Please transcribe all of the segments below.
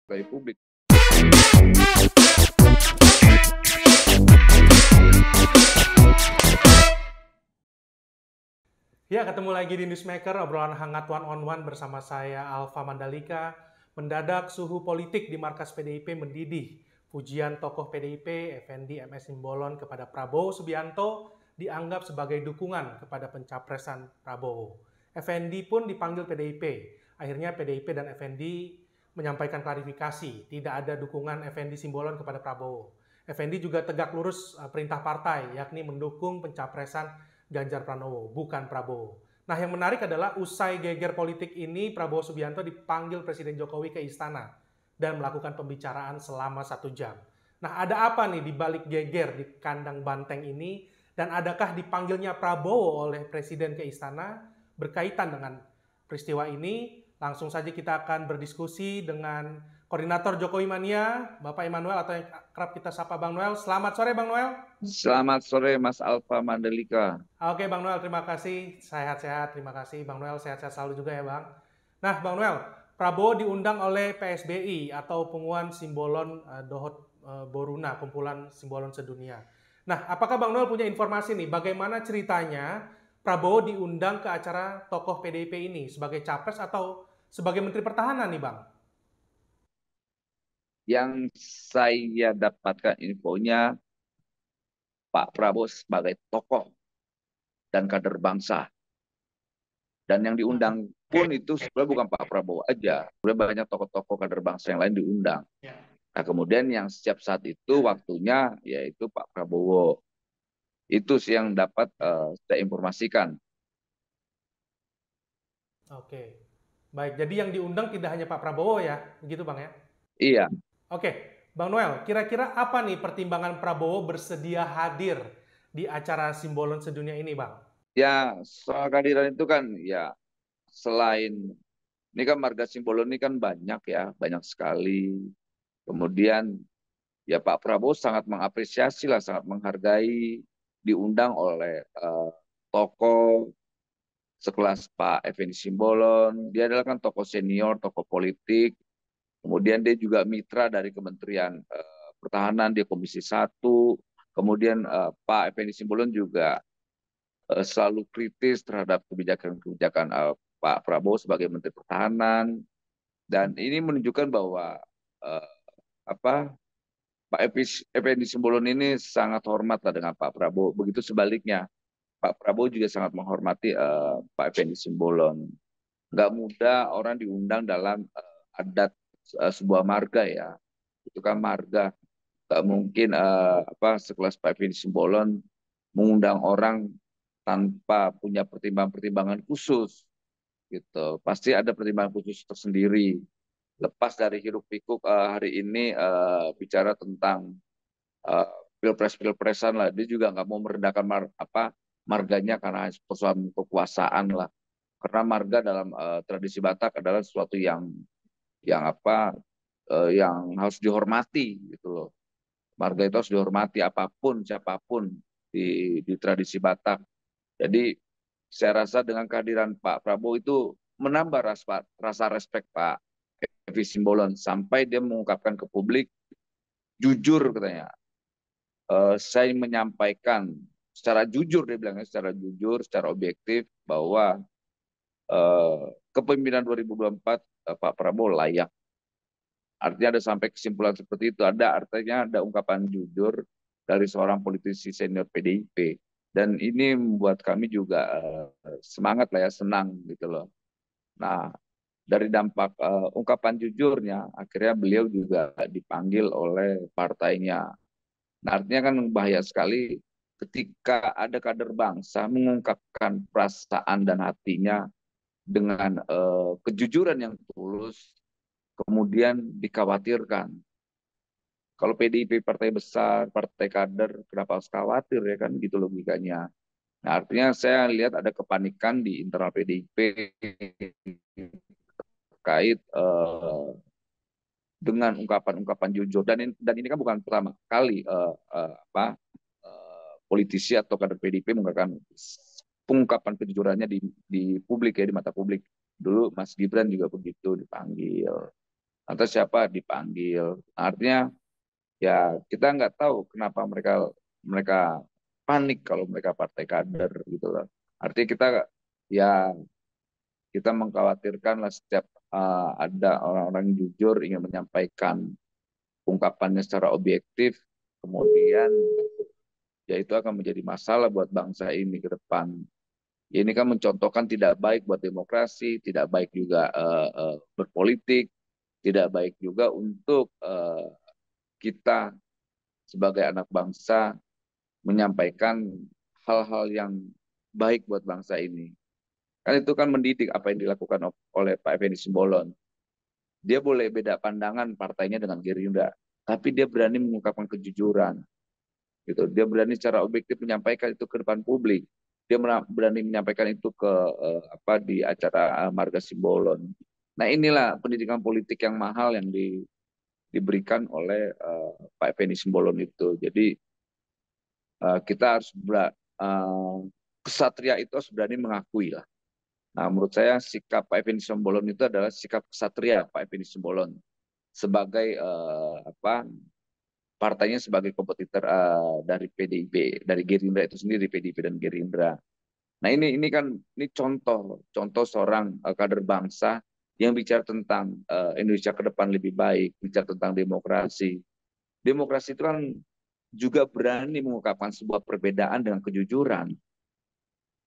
dari publik. Ya, ketemu lagi di Newsmaker, obrolan hangat one on one bersama saya Alfa Mandalika. Mendadak suhu politik di markas PDIP mendidih. Pujian tokoh PDIP, Effendi MS Simbolon kepada Prabowo Subianto dianggap sebagai dukungan kepada pencapresan Prabowo. Effendi pun dipanggil PDIP. Akhirnya PDIP dan Effendi menyampaikan klarifikasi, tidak ada dukungan Effendi Simbolon kepada Prabowo. Effendi juga tegak lurus perintah partai, yakni mendukung pencapresan Ganjar Pranowo, bukan Prabowo. Nah, yang menarik adalah usai geger politik ini, Prabowo Subianto dipanggil Presiden Jokowi ke istana dan melakukan pembicaraan selama 1 jam. Nah, ada apa nih di balik geger di kandang banteng ini? Dan adakah dipanggilnya Prabowo oleh Presiden ke istana berkaitan dengan peristiwa ini? Langsung saja kita akan berdiskusi dengan Koordinator Jokowi Mania, Bapak Immanuel atau yang kerap kita sapa Bang Noel. Selamat sore Bang Noel. Selamat sore Mas Alfa Mandalika. Oke Bang Noel, terima kasih. Sehat-sehat, terima kasih. Bang Noel sehat-sehat selalu juga ya Bang. Nah Bang Noel, Prabowo diundang oleh PSBI atau Penguan Simbolon Dohot Boruna, kumpulan simbolon sedunia. Nah, apakah Bang Noel punya informasi nih, bagaimana ceritanya Prabowo diundang ke acara tokoh PDIP ini sebagai capres atau sebagai Menteri Pertahanan nih Bang? Yang saya dapatkan infonya, Pak Prabowo sebagai tokoh dan kader bangsa. Dan yang diundang pun itu sebenarnya bukan Pak Prabowo aja. Sebenarnya banyak tokoh-tokoh kader bangsa yang lain diundang. Nah, kemudian yang setiap saat itu waktunya yaitu Pak Prabowo. Itu sih yang dapat saya informasikan. Oke, baik. Jadi yang diundang tidak hanya Pak Prabowo ya, begitu Bang ya? Iya, Oke, Bang Noel, kira-kira apa nih pertimbangan Prabowo bersedia hadir di acara Simbolon Sedunia ini, Bang? ya soal kehadiran itu kan ya selain ini kan marga Simbolon ini kan banyak ya, banyak sekali. Kemudian ya Pak Prabowo sangat mengapresiasi lah, sangat menghargai diundang oleh tokoh sekelas Pak Effendi Simbolon. Dia adalah kan tokoh senior, tokoh politik. Kemudian dia juga mitra dari Kementerian Pertahanan, dia Komisi 1. Kemudian Pak Effendi Simbolon juga selalu kritis terhadap kebijakan-kebijakan Pak Prabowo sebagai Menteri Pertahanan. Dan ini menunjukkan bahwa uh, apa Pak Effendi Simbolon ini sangat hormat lah dengan Pak Prabowo. Begitu sebaliknya, Pak Prabowo juga sangat menghormati Pak Effendi Simbolon. Nggak mudah orang diundang dalam adat sebuah marga ya. Itu kan marga. Nggak mungkin sekelas Pak Effendi Simbolon mengundang orang tanpa punya pertimbangan-pertimbangan khusus gitu. Pasti ada pertimbangan khusus tersendiri. Lepas dari hiruk pikuk hari ini bicara tentang uh, pilpres-pilpresan lah. Dia juga nggak mau merendahkan marganya karena persoalan kekuasaan lah. Karena marga dalam tradisi Batak adalah sesuatu yang harus dihormati gitu loh. Marga itu harus dihormati apapun siapapun di tradisi Batak. Jadi saya rasa dengan kehadiran Pak Prabowo itu menambah rasa respect Pak Evi Simbolon sampai dia mengungkapkan ke publik jujur katanya, saya menyampaikan secara jujur, dia bilangnya secara jujur, secara objektif bahwa kepemimpinan 2024 Pak Prabowo layak. Artinya ada sampai kesimpulan seperti itu, artinya ada ungkapan jujur dari seorang politisi senior PDIP. Dan ini membuat kami juga semangat lah ya, senang gitu loh. Nah, dari dampak ungkapan jujurnya, akhirnya beliau juga dipanggil oleh partainya. Nah, artinya kan bahaya sekali ketika ada kader bangsa mengungkapkan perasaan dan hatinya dengan kejujuran yang tulus, kemudian dikhawatirkan. Kalau PDIP partai besar, partai kader, kenapa harus khawatir ya kan gitu logikanya. Nah, artinya saya lihat ada kepanikan di internal PDIP terkait dengan ungkapan-ungkapan jujur, dan ini kan bukan pertama kali politisi atau kader PDIP mengungkapkan pengungkapan kejujurannya di publik ya, di mata publik. Dulu Mas Gibran juga begitu dipanggil. atau siapa dipanggil. Artinya ya kita nggak tahu kenapa mereka mereka panik kalau mereka partai kader gitu loh. Artinya ya kita mengkhawatirkan lah setiap ada orang-orang yang jujur ingin menyampaikan ungkapannya secara objektif, kemudian ya itu akan menjadi masalah buat bangsa ini ke depan. Ya, ini kan mencontohkan tidak baik buat demokrasi, tidak baik juga berpolitik, tidak baik juga untuk kita sebagai anak bangsa menyampaikan hal-hal yang baik buat bangsa ini. Kan itu kan mendidik apa yang dilakukan oleh Pak Effendi Simbolon. Dia boleh beda pandangan partainya dengan Gerindra, tapi dia berani mengungkapkan kejujuran. Gitu. Dia berani secara objektif menyampaikan itu ke depan publik. Dia berani menyampaikan itu ke di acara Marga Simbolon. Nah inilah pendidikan politik yang mahal yang diberikan oleh Pak Effendi Simbolon itu. Jadi kita harus kesatria itu harus berani mengakui lah. Nah, menurut saya sikap Pak Effendi Simbolon itu adalah sikap kesatria Pak Effendi Simbolon sebagai partainya sebagai kompetitor dari PDIP, dari Gerindra itu sendiri, PDIP dan Gerindra. Nah ini kan ini contoh seorang kader bangsa yang bicara tentang Indonesia ke depan lebih baik, bicara tentang demokrasi. Demokrasi itu kan juga berani mengungkapkan sebuah perbedaan dengan kejujuran,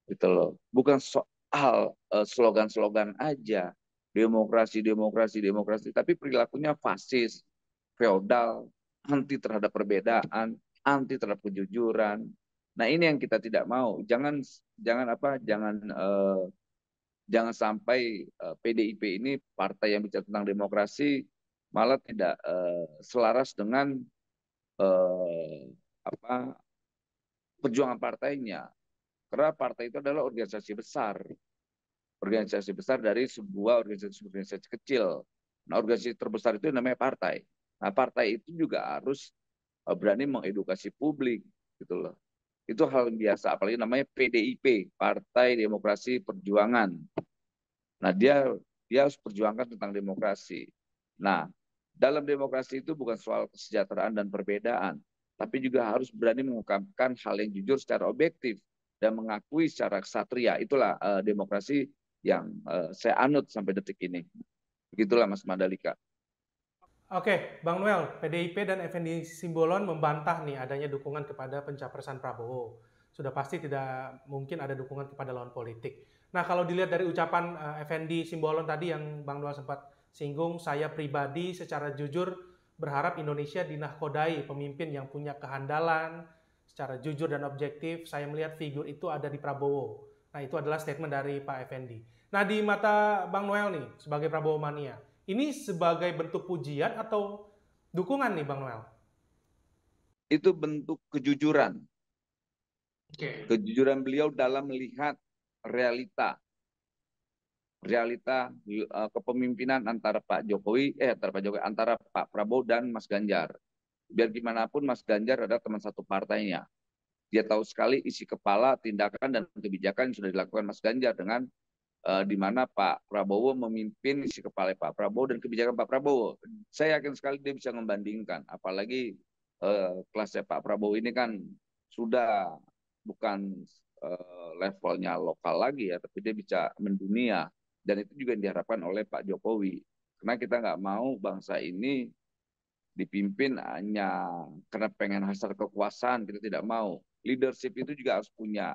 gitu loh. Bukan soal slogan-slogan aja, demokrasi, demokrasi, demokrasi, tapi perilakunya fasis, feodal, anti terhadap perbedaan, anti terhadap kejujuran. Nah ini yang kita tidak mau. Jangan sampai PDIP ini partai yang bicara tentang demokrasi malah tidak selaras dengan eh, apa perjuangan partainya. Karena partai itu adalah organisasi besar dari sebuah organisasi kecil. Nah, organisasi terbesar itu namanya partai. Nah, partai itu juga harus berani mengedukasi publik, gitu loh. Itu hal yang biasa, apalagi namanya PDIP, Partai Demokrasi Perjuangan. Nah, dia harus perjuangkan tentang demokrasi. Nah, dalam demokrasi itu bukan soal kesejahteraan dan perbedaan, tapi juga harus berani mengungkapkan hal yang jujur secara objektif dan mengakui secara kesatria. Itulah demokrasi yang saya anut sampai detik ini. Begitulah Mas Mandalika. Oke, Bang Noel, PDIP dan Effendi Simbolon membantah nih adanya dukungan kepada pencapresan Prabowo. Sudah pasti tidak mungkin ada dukungan kepada lawan politik. Nah, kalau dilihat dari ucapan Effendi Simbolon tadi yang Bang Noel sempat singgung, saya pribadi secara jujur berharap Indonesia dinahkodai pemimpin yang punya kehandalan, secara jujur dan objektif. Saya melihat figur itu ada di Prabowo. Nah, itu adalah statement dari Pak Effendi. Nah, di mata Bang Noel nih, sebagai Prabowo mania, ini sebagai bentuk pujian atau dukungan nih Bang Noel? Itu bentuk kejujuran. Oke. Kejujuran beliau dalam melihat realita kepemimpinan antara Pak Prabowo dan Mas Ganjar. Biar gimana pun Mas Ganjar adalah teman satu partainya. Dia tahu sekali isi kepala, tindakan dan kebijakan yang sudah dilakukan Mas Ganjar dengan di mana Pak Prabowo memimpin isi kepala Pak Prabowo dan kebijakan Pak Prabowo. Saya yakin sekali dia bisa membandingkan, apalagi kelasnya Pak Prabowo ini kan sudah bukan levelnya lokal lagi ya, tapi dia bisa mendunia. Dan itu juga yang diharapkan oleh Pak Jokowi. Karena kita nggak mau bangsa ini dipimpin hanya karena pengen hasrat kekuasaan, kita tidak mau. Leadership itu juga harus punya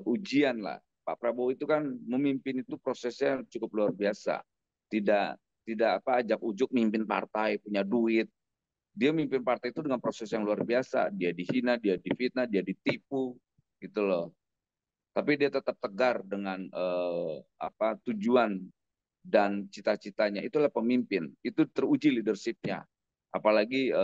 ujian lah. Pak Prabowo itu kan memimpin itu prosesnya cukup luar biasa. Tidak tidak ajak ujuk mimpin partai, punya duit. Dia mimpin partai itu dengan proses yang luar biasa. Dia dihina, dia difitnah, dia ditipu, gitu loh. Tapi dia tetap tegar dengan tujuan dan cita-citanya. Itulah pemimpin. Itu teruji leadershipnya. Apalagi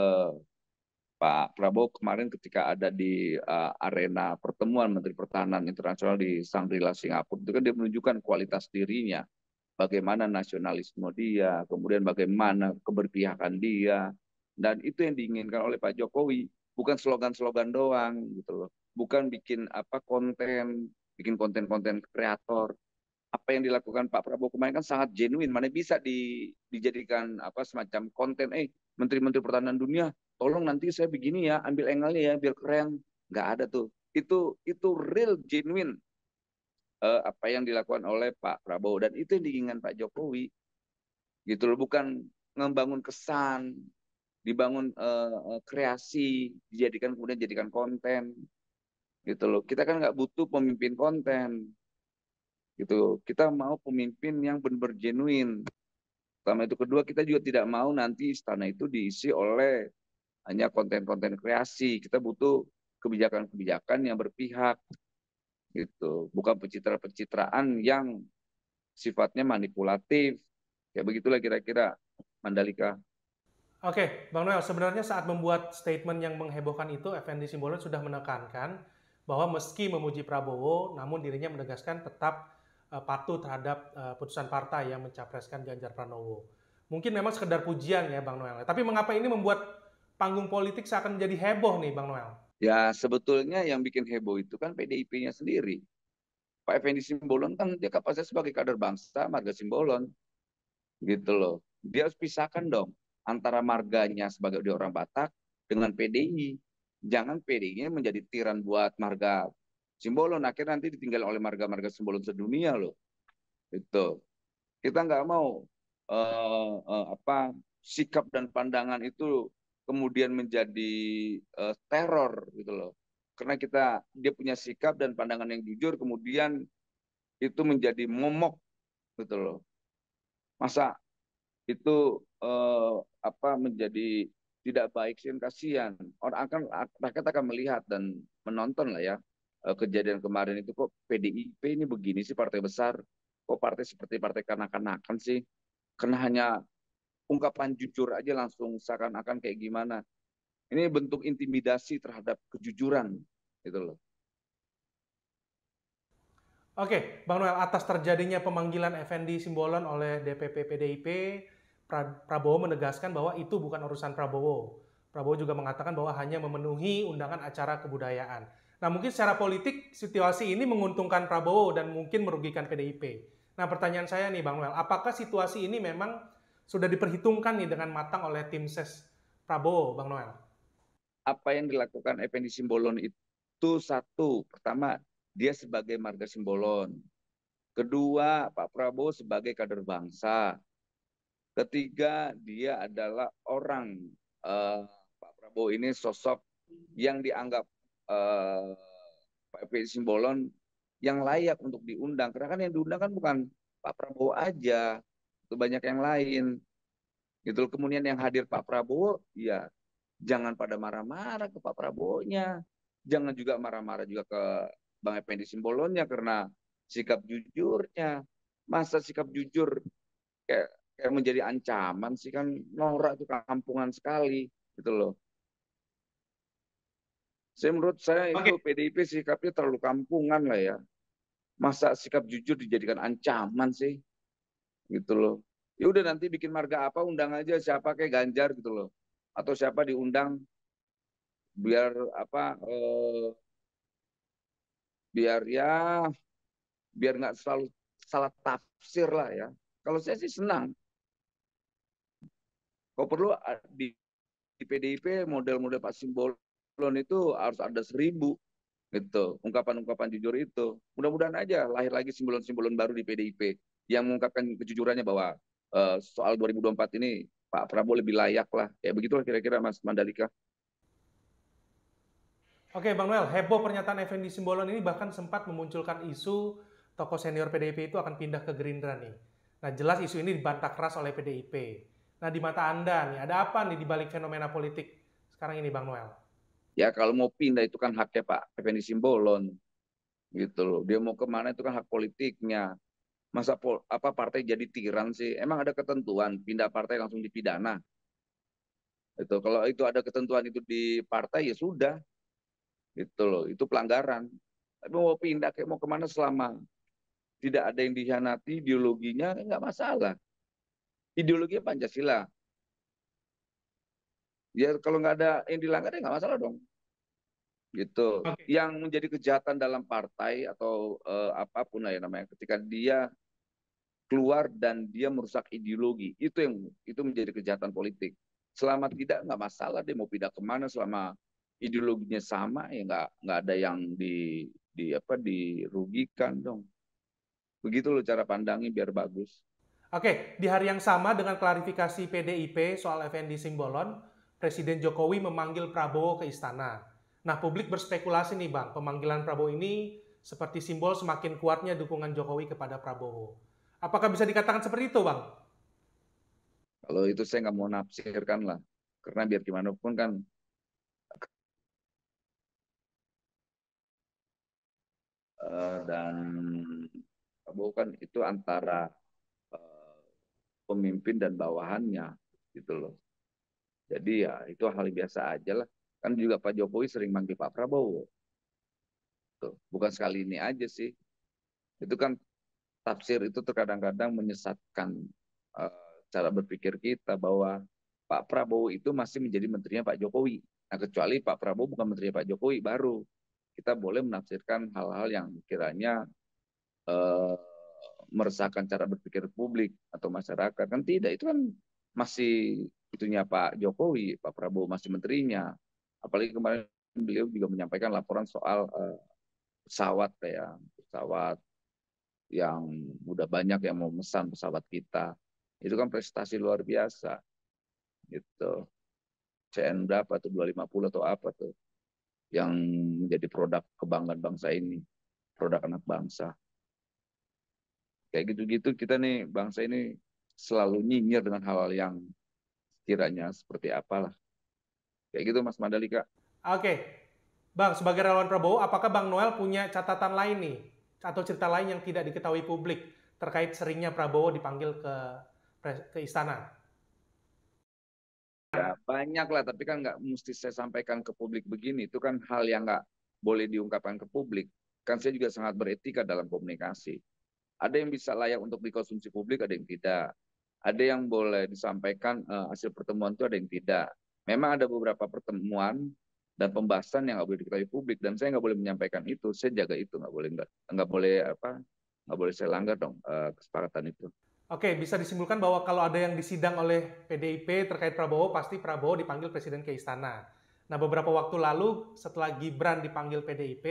Pak Prabowo kemarin ketika ada di arena pertemuan Menteri Pertahanan Internasional di Shangri-La Singapura, itu kan dia menunjukkan kualitas dirinya, bagaimana nasionalisme dia, kemudian bagaimana keberpihakan dia, dan itu yang diinginkan oleh Pak Jokowi, bukan slogan-slogan doang, gitu loh, bukan bikin konten kreator, apa yang dilakukan Pak Prabowo kemarin kan sangat genuine, mana bisa dijadikan apa semacam konten, menteri-menteri pertahanan dunia, tolong nanti saya begini ya, ambil angle-nya ya biar keren. Nggak ada tuh. Itu real genuine apa yang dilakukan oleh Pak Prabowo, dan itu yang diinginkan Pak Jokowi gitu loh, bukan membangun kesan, dibangun kreasi, dijadikan kemudian jadikan konten gitu loh. Kita kan nggak butuh pemimpin konten gitu. Kita mau pemimpin yang benar-benar genuine. Pertama itu, kedua kita juga tidak mau nanti istana itu diisi oleh hanya konten-konten kreasi. Kita butuh kebijakan-kebijakan yang berpihak gitu, bukan pencitraan-pencitraan yang sifatnya manipulatif. Ya begitulah kira-kira, Mandalika. Oke, Bang Noel, sebenarnya saat membuat statement yang menghebohkan itu, Effendi Simbolon sudah menekankan bahwa meski memuji Prabowo, namun dirinya menegaskan tetap patuh terhadap putusan partai yang mencapreskan Ganjar Pranowo. Mungkin memang sekedar pujian ya, Bang Noel. Tapi mengapa ini membuat panggung politik seakan menjadi heboh nih, Bang Noel? Ya sebetulnya yang bikin heboh itu kan PDIP-nya sendiri. Pak Effendi Simbolon kan dia kapasitas sebagai kader bangsa, marga Simbolon gitu loh. Dia harus pisahkan dong antara marganya sebagai dia orang Batak dengan PDI. Jangan PDI-nya menjadi tiran buat marga Simbolon, akhirnya nanti ditinggal oleh marga-marga Simbolon sedunia loh. Itu kita nggak mau apa sikap dan pandangan itu kemudian menjadi teror gitu loh. Karena dia punya sikap dan pandangan yang jujur, kemudian itu menjadi momok gitu loh. Masa itu apa menjadi tidak baik sih, kasihan. Orang akan rakyat akan melihat dan menonton lah ya, kejadian kemarin itu, kok PDIP ini begini sih, partai besar, kok partai seperti partai kanak-kanakan sih, karena hanya ungkapan jujur aja langsung seakan-akan kayak gimana. Ini bentuk intimidasi terhadap kejujuran gitu loh. Oke, Bang Noel, atas terjadinya pemanggilan Effendi Simbolon oleh DPP PDIP, Prabowo menegaskan bahwa itu bukan urusan Prabowo. Prabowo juga mengatakan bahwa hanya memenuhi undangan acara kebudayaan. Nah, mungkin secara politik situasi ini menguntungkan Prabowo dan mungkin merugikan PDIP. Nah, pertanyaan saya nih, Bang Noel, apakah situasi ini memang sudah diperhitungkan nih dengan matang oleh tim ses Prabowo, Bang Noel? Apa yang dilakukan Effendi Simbolon itu, satu, pertama dia sebagai marga Simbolon. Kedua, Pak Prabowo sebagai kader bangsa. Ketiga, dia adalah orang, eh, Pak Prabowo ini sosok yang dianggap eh, Pak Effendi Simbolon yang layak untuk diundang. Karena kan yang diundang kan bukan Pak Prabowo aja, itu banyak yang lain. Gitu. Kemudian yang hadir Pak Prabowo, ya jangan pada marah-marah ke Pak Prabowo-nya. Jangan juga marah-marah juga ke Bang Effendi Simbolonnya karena sikap jujurnya. Masa sikap jujur kayak, kayak menjadi ancaman sih, kan norak itu, kampungan sekali gitu loh. Menurut saya Oke, itu PDIP sikapnya terlalu kampungan lah ya. Masa sikap jujur dijadikan ancaman sih gitu loh. Ya udah nanti bikin marga apa, undang aja siapa kayak Ganjar gitu loh. Atau siapa diundang, biar apa biar ya biar nggak selalu salah tafsir lah ya. Kalau saya sih senang. Kalau perlu di PDIP model-model Pak Simbolon itu harus ada 1.000 gitu, ungkapan-ungkapan jujur itu. Mudah-mudahan aja lahir lagi simbolon-simbolon baru di PDIP yang mengungkapkan kejujurannya bahwa soal 2024 ini Pak Prabowo lebih layak lah. Ya begitulah kira-kira Mas Mandalika. Oke, Bang Noel, heboh pernyataan Effendi Simbolon ini bahkan sempat memunculkan isu tokoh senior PDIP itu akan pindah ke Gerindra nih. Nah, jelas isu ini dibantah keras oleh PDIP. Nah, di mata Anda nih, ada apa nih di balik fenomena politik sekarang ini, Bang Noel? Ya kalau mau pindah itu kan haknya Pak Effendi Simbolon gitu loh. Dia mau kemana itu kan hak politiknya. Masa apa partai jadi tiran sih? Emang ada ketentuan pindah partai langsung dipidana? Itu kalau itu ada ketentuan itu di partai ya sudah, gitu loh. Itu pelanggaran. Tapi mau pindah kayak mau kemana, selama tidak ada yang dikhianati ideologinya, nggak masalah. Ideologinya Pancasila. Ya kalau nggak ada yang dilanggar ya nggak masalah dong. gitu. Oke. Yang menjadi kejahatan dalam partai atau apapun lah ya namanya, ketika dia keluar dan dia merusak ideologi, itu menjadi kejahatan politik. Selama tidak, nggak masalah dia mau pindah kemana, selama ideologinya sama ya nggak ada yang dirugikan dong. Begitu loh cara pandangnya biar bagus. Oke, di hari yang sama dengan klarifikasi PDIP soal Effendi Simbolon, Presiden Jokowi memanggil Prabowo ke istana. Nah, publik berspekulasi nih Bang, pemanggilan Prabowo ini seperti simbol semakin kuatnya dukungan Jokowi kepada Prabowo. Apakah bisa dikatakan seperti itu Bang? Kalau itu saya nggak mau nafsirkan lah, karena biar gimana pun kan dan Prabowo kan itu antara eh, pemimpin dan bawahannya gitu loh. Jadi ya itu hal yang biasa aja lah. Kan juga Pak Jokowi sering manggil Pak Prabowo. Tuh. Bukan sekali ini aja sih. Itu kan tafsir itu terkadang-kadang menyesatkan cara berpikir kita bahwa Pak Prabowo itu masih menjadi menterinya Pak Jokowi. Nah, kecuali Pak Prabowo bukan menterinya Pak Jokowi, baru kita boleh menafsirkan hal-hal yang kiranya eh, meresahkan cara berpikir publik atau masyarakat. Kan tidak, itu kan masih itunya Pak Jokowi, Pak Prabowo masih menterinya. Apalagi kemarin beliau juga menyampaikan laporan soal pesawat kayak pesawat yang udah banyak yang mau memesan pesawat kita. Itu kan prestasi luar biasa gitu. CN berapa tuh 250 atau apa tuh yang menjadi produk kebanggaan bangsa ini, produk anak bangsa. Kayak gitu-gitu kita nih bangsa ini selalu nyinyir dengan hal-hal yang kiranya seperti apalah. Kayak gitu Mas Mandalika. Oke, Bang, sebagai relawan Prabowo, apakah Bang Noel punya catatan lain nih atau cerita lain yang tidak diketahui publik terkait seringnya Prabowo dipanggil ke istana? Ya, banyak lah, tapi kan nggak mesti saya sampaikan ke publik begini. Itu kan hal yang nggak boleh diungkapkan ke publik. Kan saya juga sangat beretika dalam komunikasi. Ada yang bisa layak untuk dikonsumsi publik, ada yang tidak. Ada yang boleh disampaikan hasil pertemuan itu, ada yang tidak. Memang ada beberapa pertemuan dan pembahasan yang nggak boleh diketahui publik, dan saya nggak boleh menyampaikan itu. Saya jaga itu, nggak boleh nggak boleh saya langgar dong kesepakatan itu. Oke, bisa disimpulkan bahwa kalau ada yang disidang oleh PDIP terkait Prabowo, pasti Prabowo dipanggil Presiden ke istana. Nah, beberapa waktu lalu setelah Gibran dipanggil PDIP,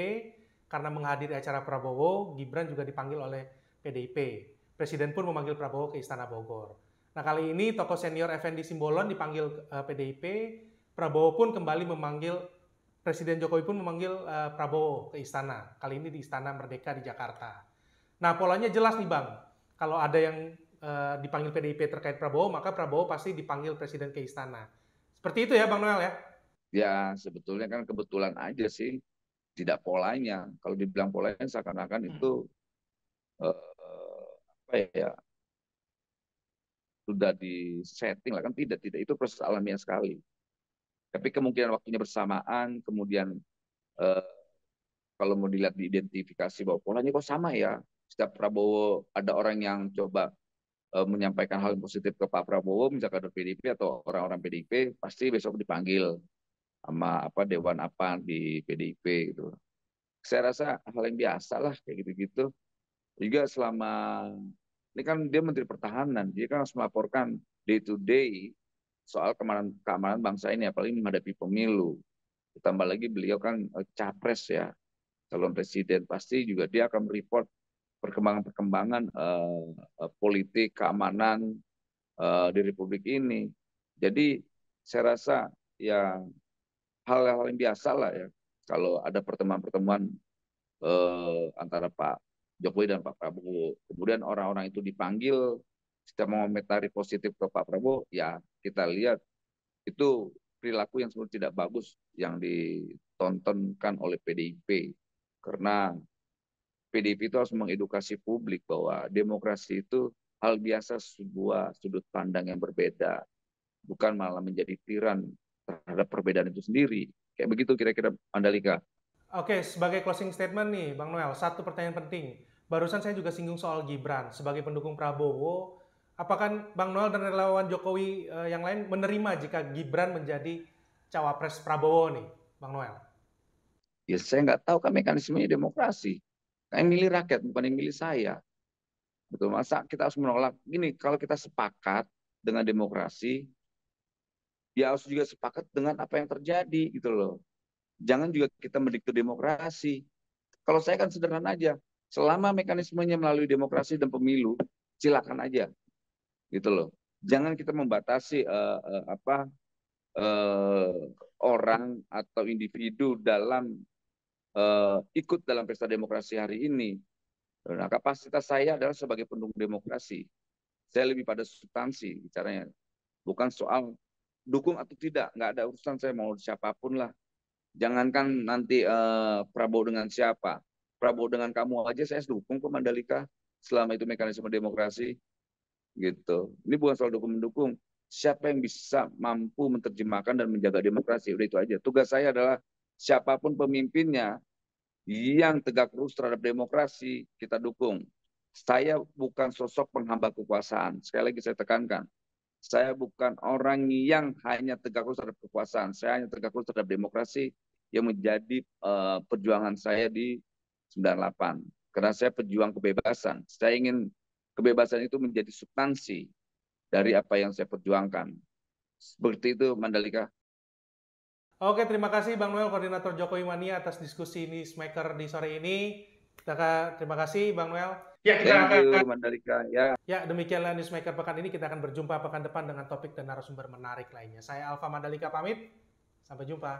karena menghadiri acara Prabowo, Gibran juga dipanggil oleh PDIP. Presiden pun memanggil Prabowo ke Istana Bogor. Nah, kali ini tokoh senior Effendi Simbolon dipanggil PDIP, Prabowo pun kembali memanggil, Presiden Jokowi pun memanggil Prabowo ke istana. Kali ini di Istana Merdeka di Jakarta. Nah, polanya jelas nih Bang. Kalau ada yang dipanggil PDIP terkait Prabowo, maka Prabowo pasti dipanggil Presiden ke istana. Seperti itu ya Bang Noel ya? Ya sebetulnya kan kebetulan aja sih, tidak polanya. Kalau dibilang polanya seakan-akan itu apa ya, sudah disetting lah, kan tidak itu proses alamiah sekali. Tapi kemungkinan waktunya bersamaan, kemudian eh, kalau mau dilihat diidentifikasi bahwa polanya kok sama ya. Setiap Prabowo ada orang yang coba menyampaikan hal yang positif ke Pak Prabowo, misalkan kader PDIP atau orang-orang PDIP, pasti besok dipanggil sama apa dewan apa di PDIP gitu. Saya rasa hal yang biasa lah kayak gitu-gitu. Juga selama ini kan dia Menteri Pertahanan, dia kan harus melaporkan day to day soal keamanan bangsa ini, apalagi menghadapi pemilu. Ditambah lagi beliau kan capres ya, calon presiden, pasti juga dia akan mereport perkembangan-perkembangan politik keamanan di Republik ini. Jadi saya rasa ya hal-hal yang biasa lah ya kalau ada pertemuan-pertemuan antara Pak Jokowi dan Pak Prabowo. Kemudian orang-orang itu dipanggil, setiap mengomentari positif ke Pak Prabowo, ya kita lihat itu perilaku yang sebenarnya tidak bagus yang ditontonkan oleh PDIP. Karena PDIP itu harus mengedukasi publik bahwa demokrasi itu hal biasa, sebuah sudut pandang yang berbeda, bukan malah menjadi tiran terhadap perbedaan itu sendiri. Kayak begitu kira-kira Mandalika. Oke, sebagai closing statement nih Bang Noel, satu pertanyaan penting. Barusan saya juga singgung soal Gibran. Sebagai pendukung Prabowo, apakah Bang Noel dan relawan Jokowi yang lain menerima jika Gibran menjadi cawapres Prabowo nih, Bang Noel? Ya saya nggak tahu kan mekanismenya demokrasi. Kan yang milih rakyat, bukan yang milih saya. Betul, masa kita harus menolak? Gini, kalau kita sepakat dengan demokrasi, ya harus juga sepakat dengan apa yang terjadi gitu loh. Jangan juga kita mendikte demokrasi. Kalau saya kan sederhana aja, selama mekanismenya melalui demokrasi dan pemilu, silakan aja gitu loh. Jangan kita membatasi uh, orang atau individu dalam ikut dalam pesta demokrasi hari ini. Nah, kapasitas saya adalah sebagai pendukung demokrasi. Saya lebih pada substansi bicaranya, bukan soal dukung atau tidak. Nggak ada urusan saya mau siapapun lah. Jangankan nanti Prabowo dengan siapa, Prabowo dengan kamu aja saya dukung ke Mandalika selama itu mekanisme demokrasi gitu. Ini bukan soal dukung mendukung. Siapa yang bisa mampu menerjemahkan dan menjaga demokrasi, udah itu aja. Tugas saya adalah siapapun pemimpinnya yang tegak lurus terhadap demokrasi kita dukung. Saya bukan sosok penghamba kekuasaan. Sekali lagi saya tekankan, saya bukan orang yang hanya tegak lurus terhadap kekuasaan. Saya hanya tegak lurus terhadap demokrasi yang menjadi perjuangan saya di 98. Karena saya pejuang kebebasan. Saya ingin kebebasan itu menjadi substansi dari apa yang saya perjuangkan. Seperti itu, Mandalika. Oke, terima kasih Bang Noel, Koordinator Jokowi Mania atas diskusi Newsmaker di sore ini. Terima kasih Bang Noel. Ya, kita Thank you, Mandalika. Ya, demikianlah Newsmaker pekan ini. Kita akan berjumpa pekan depan dengan topik dan narasumber menarik lainnya. Saya Alfa Mandalika pamit. Sampai jumpa.